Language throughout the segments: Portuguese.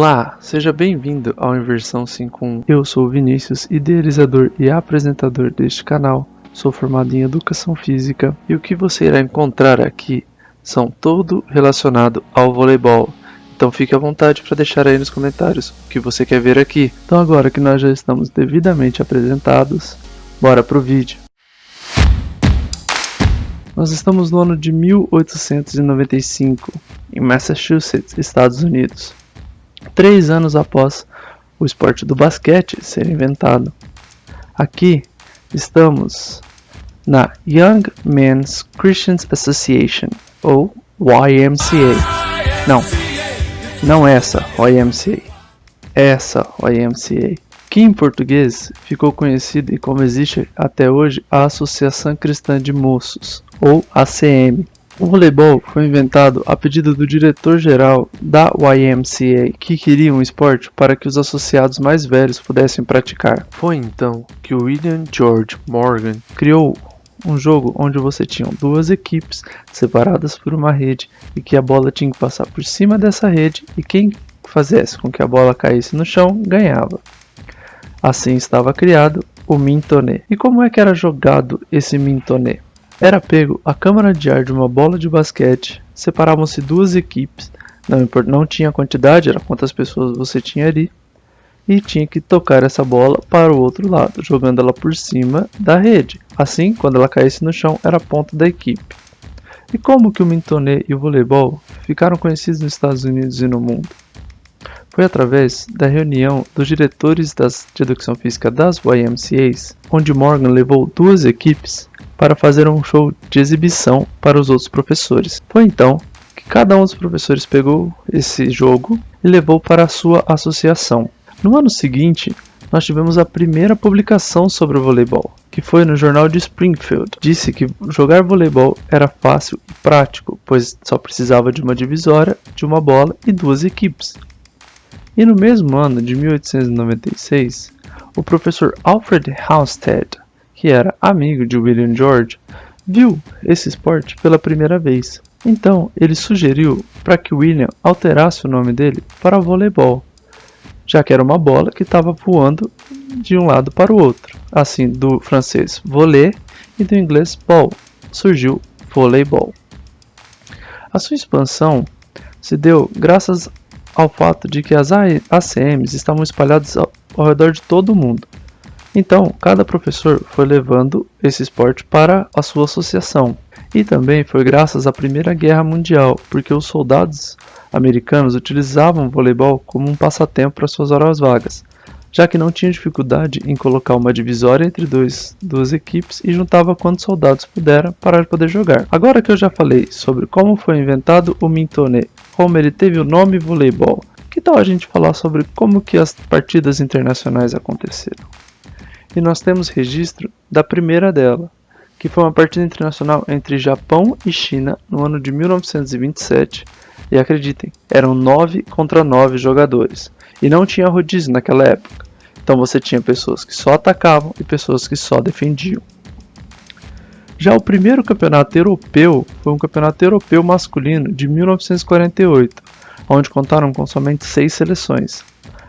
Olá, seja bem-vindo ao Inversão 5.1. Eu sou o Vinícius, idealizador e apresentador deste canal. Sou formado em Educação Física e o que você irá encontrar aqui são todo relacionado ao voleibol. Então fique à vontade para deixar aí nos comentários o que você quer ver aqui. Então agora que nós já estamos devidamente apresentados, bora pro vídeo. Nós estamos no ano de 1895, em Massachusetts, Estados Unidos. 3 anos após o esporte do basquete ser inventado. Aqui estamos na Young Men's Christian Association, ou YMCA. Não essa YMCA, essa YMCA, que em português ficou conhecido e como existe até hoje a Associação Cristã de Moços, ou ACM. O voleibol foi inventado a pedido do diretor-geral da YMCA, que queria um esporte para que os associados mais velhos pudessem praticar. Foi então que William George Morgan criou um jogo onde você tinha duas equipes separadas por uma rede e que a bola tinha que passar por cima dessa rede e quem fizesse com que a bola caísse no chão ganhava. Assim estava criado o mintonê. E como é que era jogado esse mintonê? Era pego a câmara de ar de uma bola de basquete, separavam-se duas equipes, não tinha quantidade, era quantas pessoas você tinha ali, e tinha que tocar essa bola para o outro lado, jogando ela por cima da rede. Assim, quando ela caísse no chão, era ponto da equipe. E como que o mintonê e o voleibol ficaram conhecidos nos Estados Unidos e no mundo? Foi através da reunião dos diretores de educação física das YMCAs, onde Morgan levou duas equipes para fazer um show de exibição para os outros professores. Foi então que cada um dos professores pegou esse jogo e levou para a sua associação. No ano seguinte, nós tivemos a primeira publicação sobre o voleibol, que foi no jornal de Springfield. Disse que jogar voleibol era fácil e prático, pois só precisava de uma divisória, de uma bola e duas equipes. E no mesmo ano de 1896, o professor Alfred Halstead, que era amigo de William George, viu esse esporte pela primeira vez. Então, ele sugeriu para que William alterasse o nome dele para voleibol, já que era uma bola que estava voando de um lado para o outro. Assim, do francês voler e do inglês ball, surgiu voleibol. A sua expansão se deu graças ao fato de que as ACMs estavam espalhadas ao redor de todo o mundo. Então, cada professor foi levando esse esporte para a sua associação. E também foi graças à Primeira Guerra Mundial, porque os soldados americanos utilizavam o voleibol como um passatempo para suas horas vagas, já que não tinha dificuldade em colocar uma divisória entre duas equipes e juntava quantos soldados puderam para poder jogar. Agora que eu já falei sobre como foi inventado o mintonê, como ele teve o nome voleibol, que tal a gente falar sobre como que as partidas internacionais aconteceram? E nós temos registro da primeira dela, que foi uma partida internacional entre Japão e China no ano de 1927, e acreditem, eram 9 contra 9 jogadores, e não tinha rodízio naquela época, então você tinha pessoas que só atacavam e pessoas que só defendiam. Já o primeiro campeonato europeu foi um campeonato europeu masculino de 1948, onde contaram com somente 6 seleções.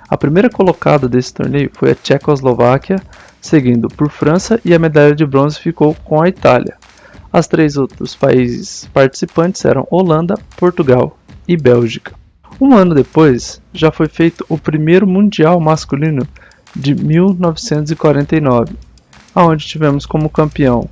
A primeira colocada desse torneio foi a Tchecoslováquia, seguindo por França, e a medalha de bronze ficou com a Itália. Os 3 outros países participantes eram Holanda, Portugal e Bélgica. Um ano depois, já foi feito o primeiro Mundial masculino de 1949, onde tivemos como campeão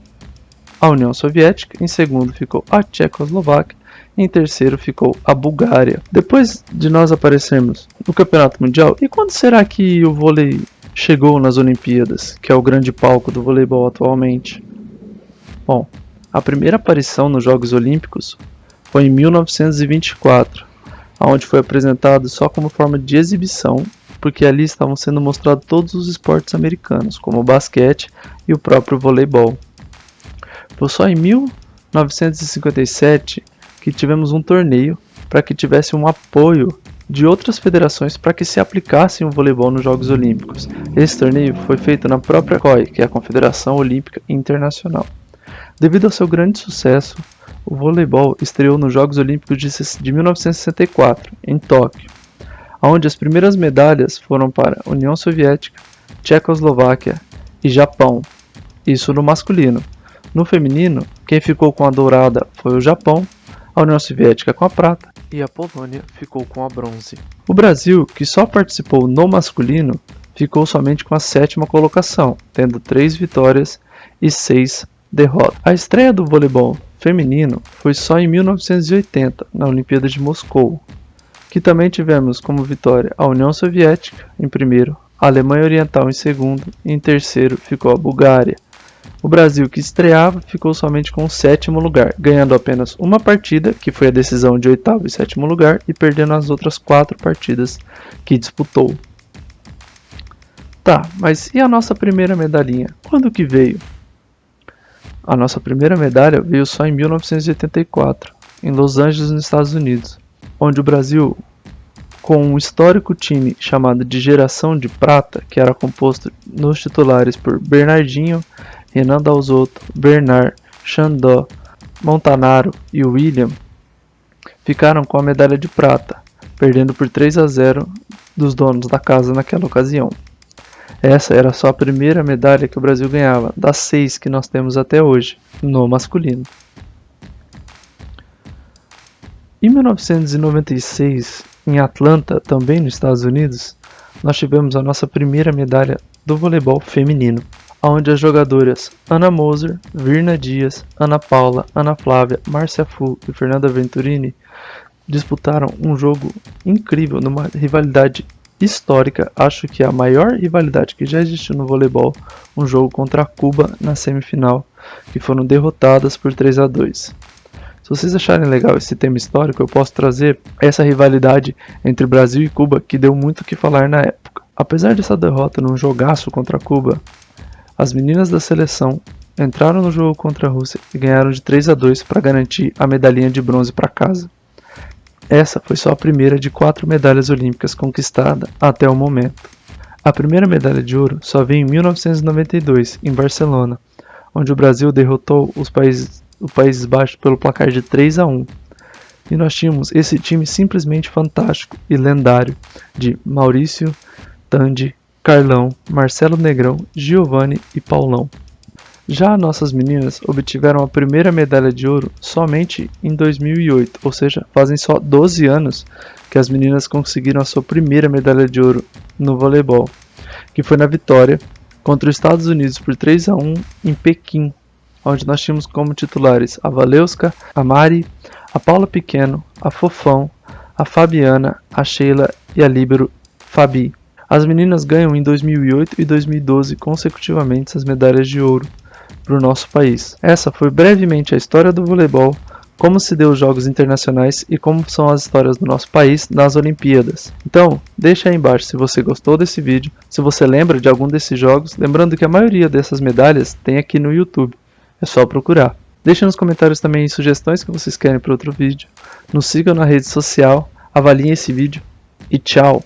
a União Soviética, em segundo ficou a Tchecoslováquia, e em terceiro ficou a Bulgária. Depois de nós aparecermos no Campeonato Mundial, e quando será que o vôlei chegou nas Olimpíadas, que é o grande palco do voleibol atualmente? Bom, a primeira aparição nos Jogos Olímpicos foi em 1924, onde foi apresentado só como forma de exibição, porque ali estavam sendo mostrados todos os esportes americanos, como o basquete e o próprio voleibol. Foi só em 1957 que tivemos um torneio para que tivesse um apoio de outras federações para que se aplicassem o voleibol nos Jogos Olímpicos. Esse torneio foi feito na própria COI, que é a Confederação Olímpica Internacional. Devido ao seu grande sucesso, o voleibol estreou nos Jogos Olímpicos de 1964, em Tóquio, onde as primeiras medalhas foram para União Soviética, Tchecoslováquia e Japão, isso no masculino. No feminino, quem ficou com a dourada foi o Japão, a União Soviética com a prata e a Polônia ficou com a bronze. O Brasil, que só participou no masculino, ficou somente com a 7ª colocação, tendo 3 vitórias e 6 derrotas. A estreia do voleibol feminino foi só em 1980, na Olimpíada de Moscou, que também tivemos como vitória a União Soviética em primeiro, a Alemanha Oriental em segundo e em terceiro ficou a Bulgária. O Brasil, que estreava, ficou somente com o 7º lugar, ganhando apenas uma partida, que foi a decisão de 8º e 7º lugar, e perdendo as outras 4 partidas que disputou. Tá, mas e a nossa primeira medalhinha? Quando que veio? A nossa primeira medalha veio só em 1984, em Los Angeles, nos Estados Unidos, onde o Brasil, com um histórico time chamado de Geração de Prata, que era composto nos titulares por Bernardinho, Renan Dalzotto, Bernard, Xandó, Montanaro e William, ficaram com a medalha de prata, perdendo por 3-0 dos donos da casa naquela ocasião. Essa era só a primeira medalha que o Brasil ganhava, das 6 que nós temos até hoje, no masculino. Em 1996, em Atlanta, também nos Estados Unidos, nós tivemos a nossa primeira medalha do voleibol feminino, onde as jogadoras Ana Moser, Virna Dias, Ana Paula, Ana Flávia, Márcia Fu e Fernanda Venturini disputaram um jogo incrível, numa rivalidade histórica, acho que a maior rivalidade que já existiu no voleibol, um jogo contra a Cuba na semifinal, que foram derrotadas por 3-2. Se vocês acharem legal esse tema histórico, eu posso trazer essa rivalidade entre Brasil e Cuba, que deu muito o que falar na época. Apesar dessa derrota num jogaço contra a Cuba, as meninas da seleção entraram no jogo contra a Rússia e ganharam de 3-2 para garantir a medalhinha de bronze para casa. Essa foi só a primeira de 4 medalhas olímpicas conquistada até o momento. A primeira medalha de ouro só veio em 1992, em Barcelona, onde o Brasil derrotou os Países Baixos pelo placar de 3-1. E nós tínhamos esse time simplesmente fantástico e lendário de Maurício, Tandy, Carlão, Marcelo Negrão, Giovanni e Paulão. Já nossas meninas obtiveram a primeira medalha de ouro somente em 2008, ou seja, fazem só 12 anos que as meninas conseguiram a sua primeira medalha de ouro no voleibol, que foi na vitória contra os Estados Unidos por 3-1 em Pequim, onde nós tínhamos como titulares a Valeuska, a Mari, a Paula Pequeno, a Fofão, a Fabiana, a Sheila e a líbero Fabi. As meninas ganham em 2008 e 2012 consecutivamente as medalhas de ouro para o nosso país. Essa foi brevemente a história do voleibol, como se deu os jogos internacionais e como são as histórias do nosso país nas Olimpíadas. Então, deixa aí embaixo se você gostou desse vídeo, se você lembra de algum desses jogos, lembrando que a maioria dessas medalhas tem aqui no YouTube, é só procurar. Deixe nos comentários também sugestões que vocês querem para outro vídeo, nos sigam na rede social, avaliem esse vídeo e tchau!